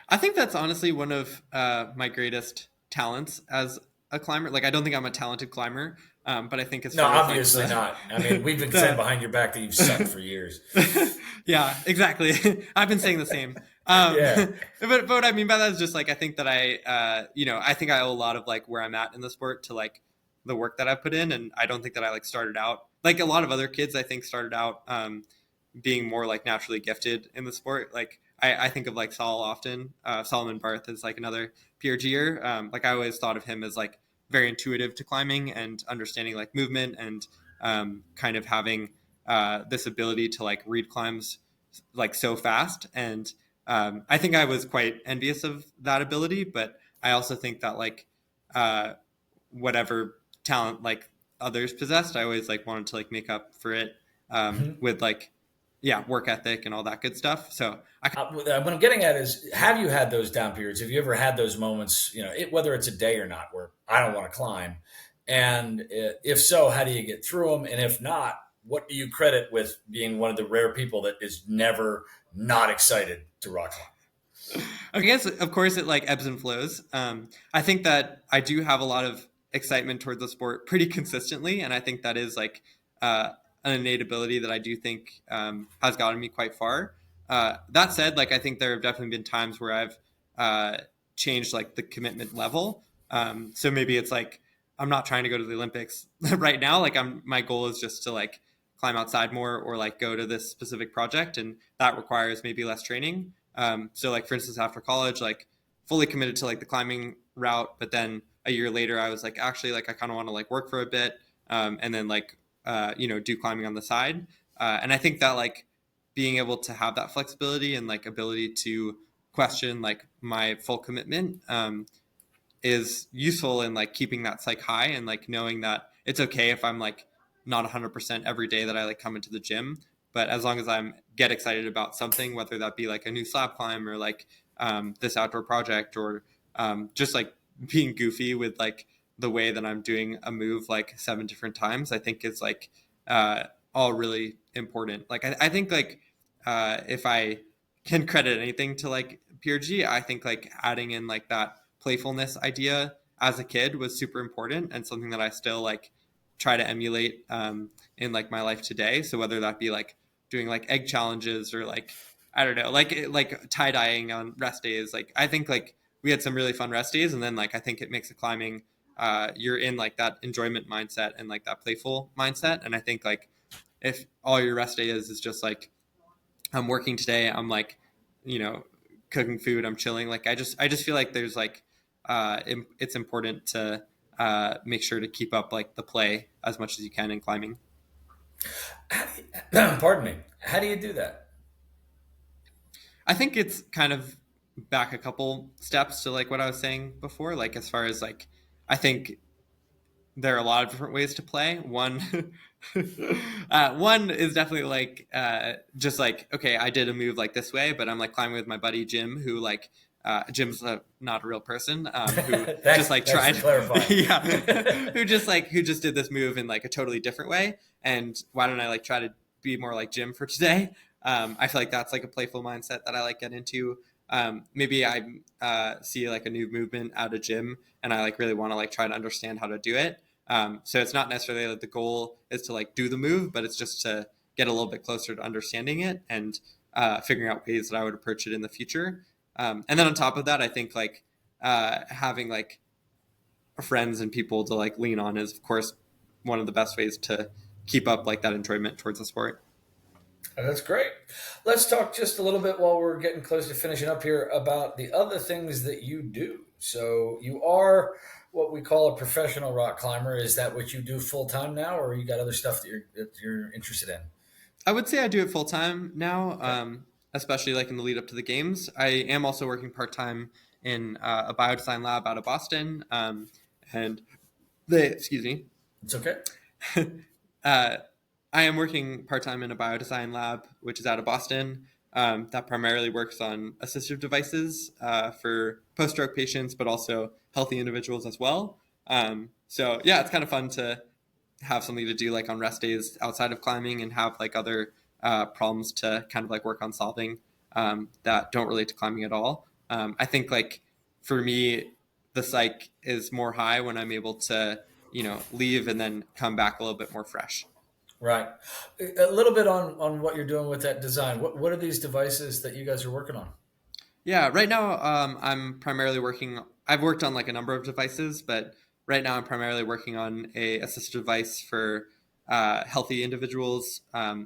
I think that's honestly one of my greatest talents as a climber. Like, I don't think I'm a talented climber, but I think as No, far as like obviously not. I mean, we've been saying the behind your back that you've sucked for years. yeah, exactly. I've been saying the same. Yeah. But what I mean by that is just like I think that I think I owe a lot of like where I'm at in the sport to like the work that I put in, and I don't think that I like started out like a lot of other kids. I think started out being more like naturally gifted in the sport. Like I think of like Saul often. Solomon Barth is like another PRGer. Like I always thought of him as like very intuitive to climbing and understanding like movement and kind of having this ability to like read climbs like so fast. And I think I was quite envious of that ability, but I also think that like uh, whatever talent like others possessed, I always like wanted to like make up for it with like work ethic and all that good stuff. So I What I'm getting at is, have you had those down periods? Have you ever had those moments, whether it's a day or not, where I don't want to climb? And if so, how do you get through them? And if not, what do you credit with being one of the rare people that is never not excited to rock climb? I guess, of course, it like ebbs and flows. I think that I do have a lot of excitement towards the sport pretty consistently, and I think that is like an innate ability that I do think has gotten me quite far. That said, like I think there have definitely been times where I've changed like the commitment level. So maybe it's like I'm not trying to go to the Olympics right now. Like my goal is just to like climb outside more or like go to this specific project, and that requires maybe less training. So like for instance, after college, like fully committed to like the climbing route, but then a year later, I was like, actually, like I kind of want to like work for a bit, and then like do climbing on the side. And I think that like being able to have that flexibility and like ability to question like my full commitment is useful in like keeping that psych high and like knowing that it's okay if I'm like not 100% every day that I like come into the gym, but as long as I'm get excited about something, whether that be like a new slab climb or like this outdoor project or just like being goofy with like the way that I'm doing a move like 7 different times, I think is like all really important. Like I think like if I can credit anything to like PRG, I think like adding in like that playfulness idea as a kid was super important and something that I still like try to emulate in like my life today. So whether that be like doing like egg challenges or like I don't know, like tie dyeing on rest days, like I think like we had some really fun rest days, and then like I think it makes the climbing you're in like that enjoyment mindset and like that playful mindset, and I think like if all your rest day is just like I'm working today, I'm like you know cooking food, I'm chilling, like I just feel like there's like it's important to make sure to keep up like the play as much as you can in climbing. Pardon me. How do you do that? I think it's kind of back a couple steps to like what I was saying before, like as far as like I think there are a lot of different ways to play. One is definitely like just like okay, I did a move like this way, but I'm like climbing with my buddy Jim, who like Jim's not a real person, who just like Thanks for tried, clarifying. yeah, who just did this move in like a totally different way. And why don't I like try to be more like Jim for today? I feel like that's like a playful mindset that I like get into. Maybe I see like a new movement at a gym, and I like really want to like try to understand how to do it. So it's not necessarily that the goal is to like do the move, but it's just to get a little bit closer to understanding it and figuring out ways that I would approach it in the future. And then on top of that, I think like having like friends and people to like lean on is of course one of the best ways to keep up like that enjoyment towards the sport. That's great. Let's talk just a little bit while we're getting close to finishing up here about the other things that you do. So you are what we call a professional rock climber. Is that what you do full time now, or you got other stuff that you're interested in? I would say I do it full time now, Okay. especially like in the lead up to the games. I am also working part time in a biodesign lab out of Boston, and they excuse me. It's okay. uh, I am working part time in a biodesign lab, which is out of Boston. That primarily works on assistive devices for post stroke patients, but also healthy individuals as well. So yeah, it's kind of fun to have something to do like on rest days outside of climbing and have like other problems to kind of like work on solving that don't relate to climbing at all. I think like for me, the psych is more high when I'm able to, leave and then come back a little bit more fresh. Right. A little bit on what you're doing with that design. What are these devices that you guys are working on? Yeah, right now I'm primarily working. I've worked on like a number of devices, but right now I'm primarily working on a assistive device for healthy individuals.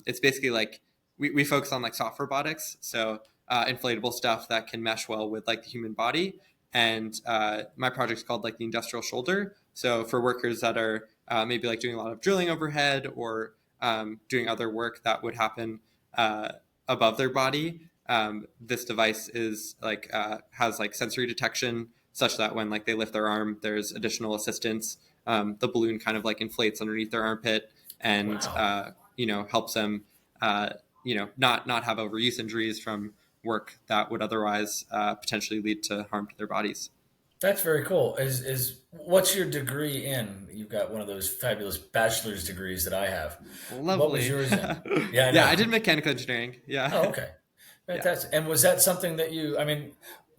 It's basically like we focus on like soft robotics, so inflatable stuff that can mesh well with like the human body. And my project's called like the industrial shoulder. So for workers that are maybe like doing a lot of drilling overhead or doing other work that would happen above their body, this device is like has like sensory detection such that when like they lift their arm, there's additional assistance. The balloon kind of like inflates underneath their armpit and Wow. helps them not have overuse injuries from work that would otherwise potentially lead to harm to their bodies. That's very cool. Is what's your degree in? You've got one of those fabulous bachelor's degrees that I have. What was Lovely. yours in? Yeah, I Yeah, I know. did mechanical engineering. Oh, Yeah. okay. Yeah. Fantastic. And was that something that I mean,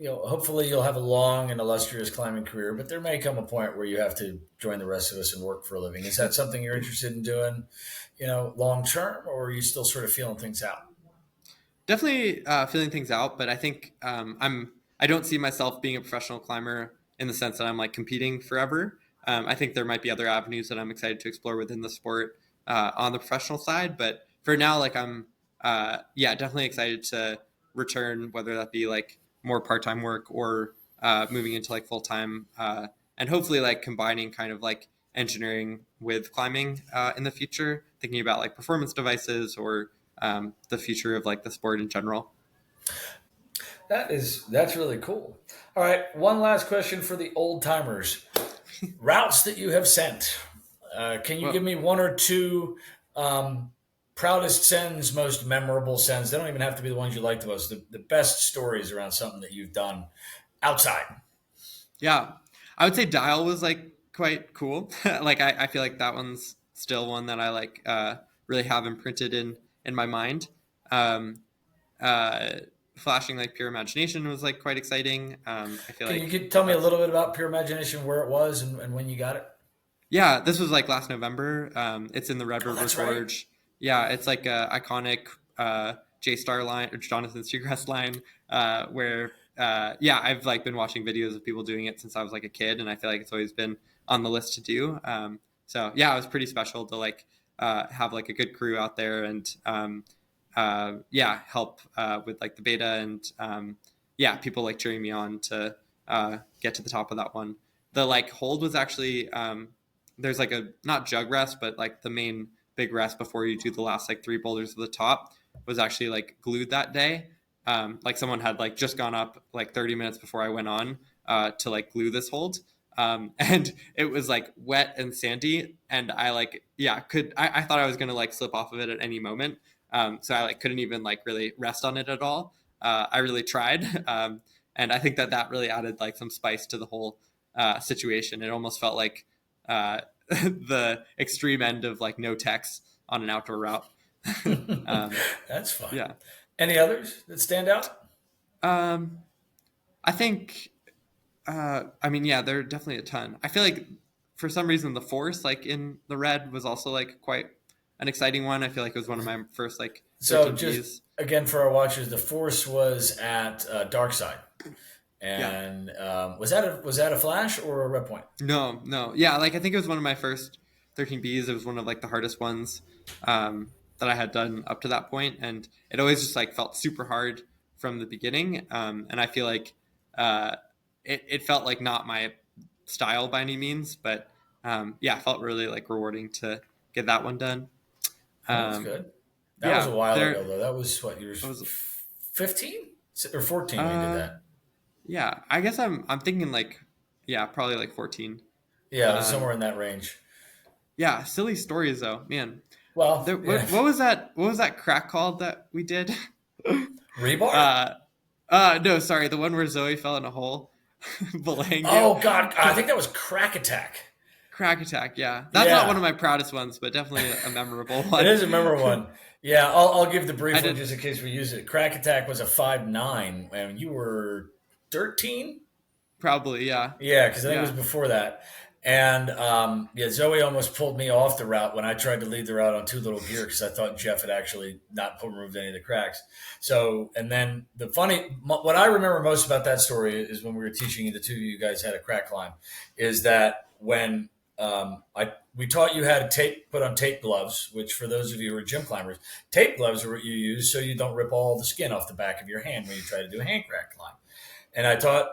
hopefully you'll have a long and illustrious climbing career, but there may come a point where you have to join the rest of us and work for a living. Is that something you're interested in doing, long term, or are you still sort of feeling things out? Definitely feeling things out, but I think I don't see myself being a professional climber in the sense that I'm like competing forever. I think there might be other avenues that I'm excited to explore within the sport on the professional side, but for now, like I'm yeah, definitely excited to return, whether that be like more part-time work or moving into like full-time, and hopefully like combining kind of like engineering with climbing in the future, thinking about like performance devices or the future of like the sport in general. That's really cool. All right, one last question for the old timers. Routes that you have sent. Can you give Well, me one or two um, proudest sends, most memorable sends? They don't even have to be the ones you like the most. The best stories around something that you've done outside. yeah, I would say Dial was like quite cool. Like I feel like that one's still one that I like really have imprinted in my mind. Um, uh, Flashing like pure imagination was like quite exciting. I feel Can you like tell me a that's little bit about Pure Imagination, where it was and when you got it? yeah. This was like last November. It's in the Red Oh, River that's right. Gorge. Yeah, it's like a iconic J Star line or Jonathan Seacrest line where yeah, I've like been watching videos of people doing it since I was like a kid, and I feel like it's always been on the list to do. So yeah, it was pretty special to like have like a good crew out there and yeah, help with like the beta and yeah, people like cheering me on to get to the top of that one. The like hold was actually there's like a not jug rest, but like the main big rest before you do the last like three boulders at the top was actually like glued that day. Like someone had like just gone up like 30 minutes before I went on to like glue this hold. And it was like wet and sandy, and I like yeah I thought I was gonna like slip off of it at any moment, so I like couldn't even like really rest on it at all. I really tried, and I think that that really added like some spice to the whole situation. It almost felt like the extreme end of like no techs on an outdoor route. That's fun. Yeah. Any others that stand out? Um, I think, I mean, yeah, there are definitely a ton. I feel like for some reason the force, like in the red, was also like quite an exciting one. I feel like it was one of my first like So 13 just Ps. again for our watchers, the Force was at Dark Side, Yeah. and was that a flash or a red point? No, no. Yeah, like I think it was one of my first 13 Bs. It was one of like the hardest ones that I had done up to that point, and it always just like felt super hard from the beginning. And I feel like uh, it felt like not my style by any means, but yeah, it felt really like rewarding to get that one done. Oh, that's Um, good. That was a yeah, while ago, there though. That was what, you were I was. 15 or 14 when you did Uh, that? yeah, I guess I'm thinking like yeah, probably like 14. Yeah, it was somewhere Um, in that range. yeah, silly stories though, man. Well, yeah. What was that? What was that crack called that we did? Rebar? uh, no, sorry, the one where Zoe fell in a hole, belaying you. Oh, God. I Because think that was Crack Attack. crack attack, yeah, that's not one of Yeah, my proudest ones, but definitely a memorable it one. is a memorable one. Yeah, I'll give the I brief one did just in case we use it. Crack Attack was a 5'9", and you were 13? probably, yeah, Yeah, because I think it was yeah, before that. And yeah, Zoe almost pulled me off the route when I tried to lead the route on two little gear because I thought Jeff had actually not removed any of the cracks. So, and then what I remember most about that story is when we were teaching you, the two of you guys had a crack climb, is that when we taught you how to put on tape gloves, which for those of you who are gym climbers, tape gloves are what you use so you don't rip all the skin off the back of your hand when you try to do a hand crack climb. And I taught,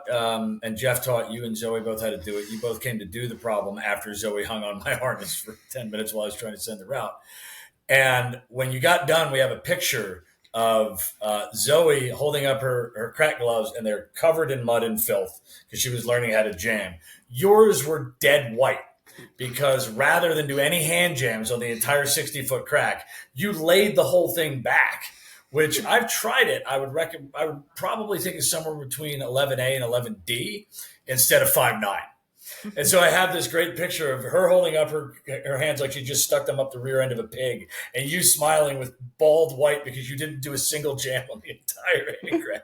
and Jeff taught you and Zoe both how to do it. You both came to do the problem after Zoe hung on my harness for 10 minutes while I was trying to send the route. And when you got done, we have a picture of Zoe holding up her crack gloves, and they're covered in mud and filth because she was learning how to jam. Yours were dead white because rather than do any hand jams on the entire 60-foot crack, you laid the whole thing back, which I've tried it. I would probably think it's somewhere between 11A and 11D instead of 5'9". And so I have this great picture of her holding up her hands like she just stuck them up the rear end of a pig, and you smiling with bald white because you didn't do a single jam on the entire hand crack.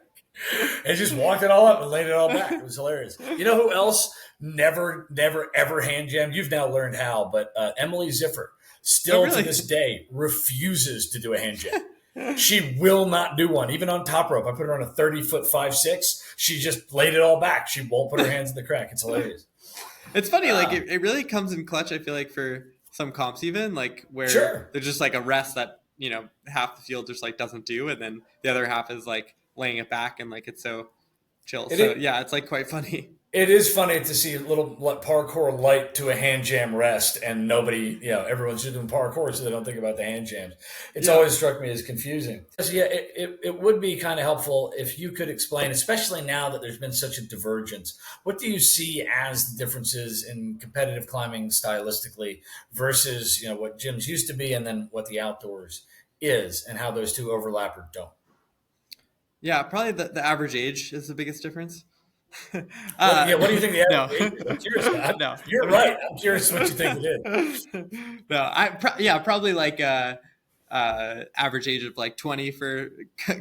And just walked it all up and laid it all back. It was hilarious. You know who else never, ever hand jammed? You've now learned how, but Emily Ziffer oh still to really? this day refuses to do a hand jam. She will not do one, even on top rope. I put her on a 30-foot 5'6". She just laid it all back. She won't put her hands in the crack. It's hilarious. It's funny, like it really comes in clutch. I feel like for some comps, even like where Sure. there's just like a rest that half the field just like doesn't do, and then the other half is like laying it back, and like it's so chill. It So is, yeah, it's like quite funny. it is funny to see a little parkour light to a hand jam rest, and nobody, everyone's just doing parkour, so they don't think about the hand jams. It's Yeah, always struck me as confusing. So yeah, it would be kind of helpful if you could explain, especially now that there's been such a divergence. What do you see as the differences in competitive climbing stylistically versus what gyms used to be, and then what the outdoors is, and how those two overlap or don't? yeah, probably the average age is the biggest difference. Yeah, what do you think the No, average age is? I'm curious. no, You're right. I'm curious what you think it is. no. Yeah, probably like average age of like 20 for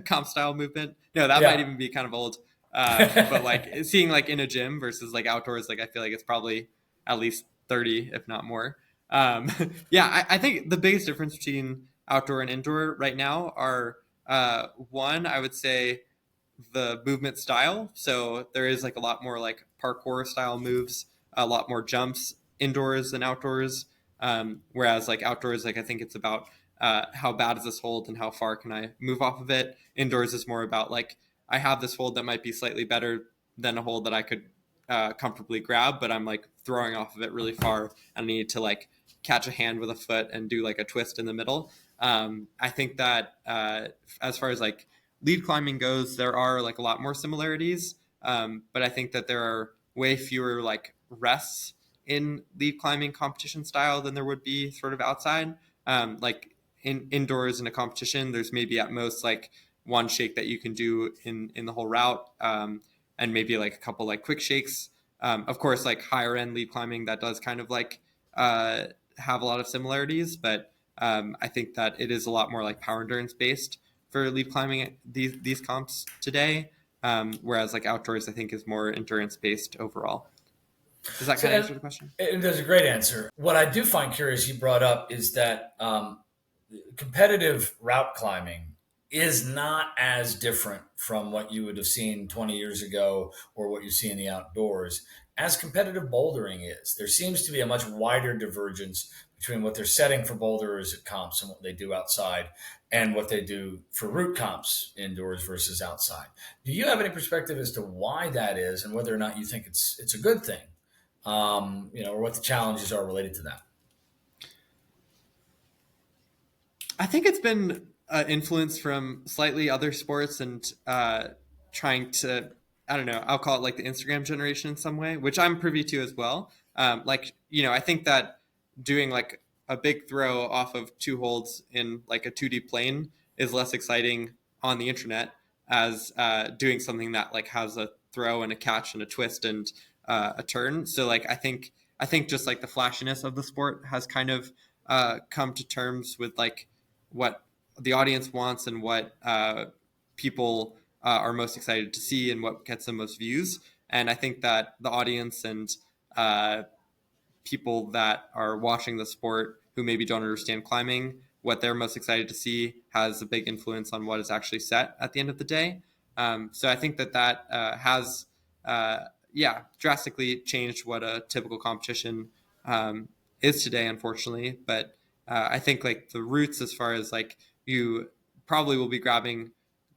comp style movement. No, that might Yeah. even be kind of old. But like seeing like in a gym versus like outdoors, like I feel like it's probably at least 30, if not more. Yeah, I think the biggest difference between outdoor and indoor right now are one, I would say the movement style. So there is like a lot more like parkour style moves, a lot more jumps indoors than outdoors. Whereas like outdoors, like I think it's about how bad is this hold and how far can I move off of it. Indoors is more about like I have this hold that might be slightly better than a hold that I could comfortably grab, but I'm like throwing off of it really far and I need to like catch a hand with a foot and do like a twist in the middle. I think that as far as like lead climbing goes, there are like a lot more similarities, but I think that there are way fewer like rests in lead climbing competition style than there would be sort of outside. Like indoors in a competition, there's maybe at most like one shake that you can do in the whole route, and maybe like a couple like quick shakes. Of course, like higher end lead climbing, that does kind of like have a lot of similarities, but I think that it is a lot more like power endurance based for lead climbing these comps today, whereas like outdoors I think is more endurance based overall. Does that So, kind of answer the question? and there's a great answer. What I do find curious you brought up is that competitive route climbing is not as different from what you would have seen 20 years ago or what you see in the outdoors as competitive bouldering is. There seems to be a much wider divergence between what they're setting for boulders at comps and what they do outside and what they do for route comps indoors versus outside. Do you have any perspective as to why that is and whether or not you think it's a good thing, or what the challenges are related to that? I think it's been influenced from slightly other sports and trying to, I don't know, I'll call it like the Instagram generation in some way, which I'm privy to as well. I think that doing like a big throw off of two holds in like a 2D plane is less exciting on the internet as doing something that like has a throw and a catch and a twist and a turn. So like I think just like the flashiness of the sport has kind of come to terms with like what the audience wants and what people are most excited to see and what gets the most views. And I think that the audience and uh, people that are watching the sport who maybe don't understand climbing, what they're most excited to see has a big influence on what is actually set at the end of the day. So I think that has, drastically changed what a typical competition is today, unfortunately. But I think like the roots, as far as like you probably will be grabbing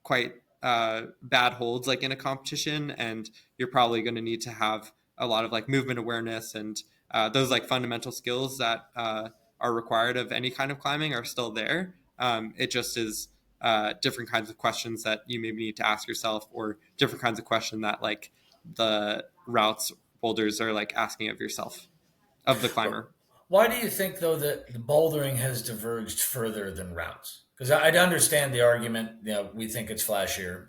quite bad holds like in a competition, and you're probably going to need to have a lot of like movement awareness and those like fundamental skills that are required of any kind of climbing are still there. It just is different kinds of questions that you maybe need to ask yourself, or different kinds of question that like the routes boulders are like asking of yourself, of the climber. Why do you think, though, that the bouldering has diverged further than routes? Because I'd understand the argument. We think it's flashier,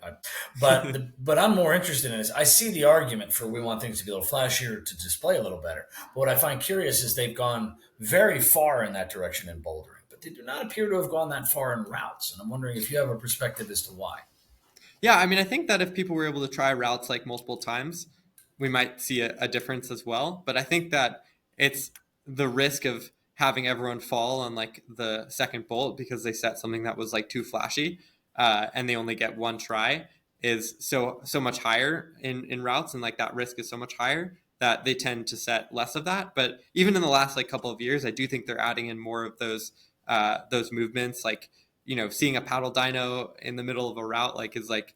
but I'm more interested in this. I see the argument for we want things to be a little flashier to display a little better. But what I find curious is they've gone very far in that direction in bouldering, but they do not appear to have gone that far in routes. And I'm wondering if you have a perspective as to why. Yeah, I mean, I think that if people were able to try routes like multiple times, we might see a difference as well. But I think that it's the risk of having everyone fall on like the second bolt because they set something that was like too flashy, and they only get one try is so much higher in routes, and like that risk is so much higher that they tend to set less of that. But even in the last like couple of years, I do think they're adding in more of those movements, like seeing a paddle dyno in the middle of a route like is like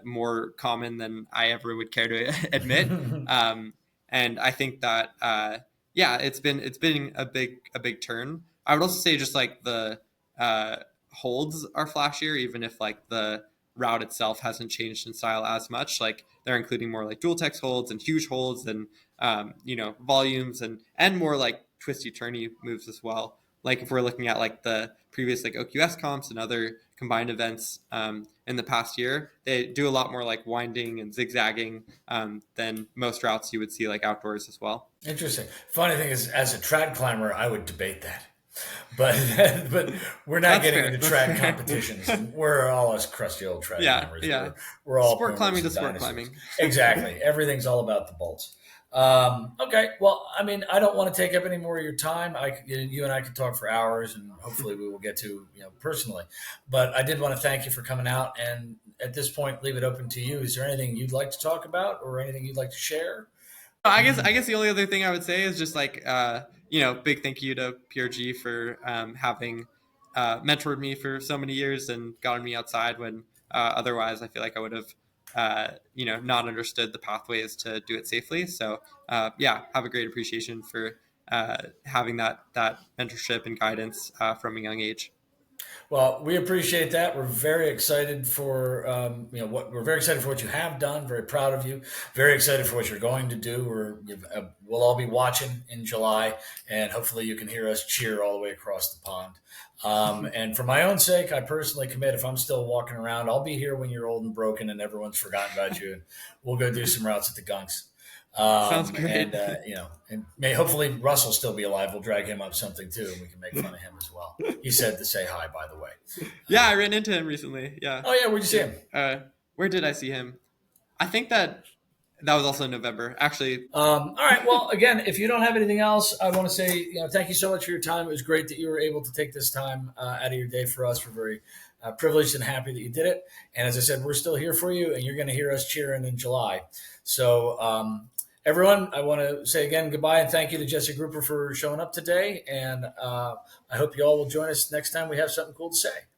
more common than I ever would care to admit. And I think that it's been a big turn. I would also say just like the holds are flashier, even if like the route itself hasn't changed in style as much. Like they're including more like dual text holds and huge holds and volumes and more like twisty turny moves as well. Like if we're looking at like the previous like OQS comps and other combined events in the past year, they do a lot more like winding and zigzagging than most routes you would see like outdoors as well. Interesting. Funny thing is, as a trad climber, I would debate that. But but we're not That's getting fair. into That's trad fair. competitions. We're all us crusty old trad Yeah, climbers. yeah. We're all Sport boomers climbing to and sport dinosaurs. climbing. Exactly. Everything's all about the bolts. Okay. Well, I mean, I don't want to take up any more of your time. You and I could talk for hours, and hopefully we will get to personally. But I did want to thank you for coming out, and at this point, leave it open to you. Is there anything you'd like to talk about, or anything you'd like to share? I guess the only other thing I would say is just like big thank you to PRG for having mentored me for so many years and gotten me outside when otherwise I feel like I would have not understood the pathways to do it safely. So have a great appreciation for having that mentorship and guidance from a young age. Well, we appreciate that. We're very excited for what we're very excited for what you have done. Very proud of you. Very excited for what you're going to do. We'll all be watching in July, and hopefully you can hear us cheer all the way across the pond. And for my own sake, I personally commit. If I'm still walking around, I'll be here when you're old and broken and everyone's forgotten about you. And we'll go do some routes at the Gunks. Sounds great. And may hopefully Russell still be alive. We'll drag him up something too, and we can make fun of him as well. He said to say hi, by the way. Yeah, I ran into him recently. Yeah. Oh yeah, where'd you see him? Where did I see him? I think that That was also in November. Actually, All right. Well, again, if you don't have anything else, I want to say, thank you so much for your time. It was great that you were able to take this time out of your day for us. We're very privileged and happy that you did it. And as I said, we're still here for you, and you're going to hear us cheering in July. So, everyone, I want to say again goodbye and thank you to Jesse Grupper for showing up today. And I hope you all will join us next time we have something cool to say.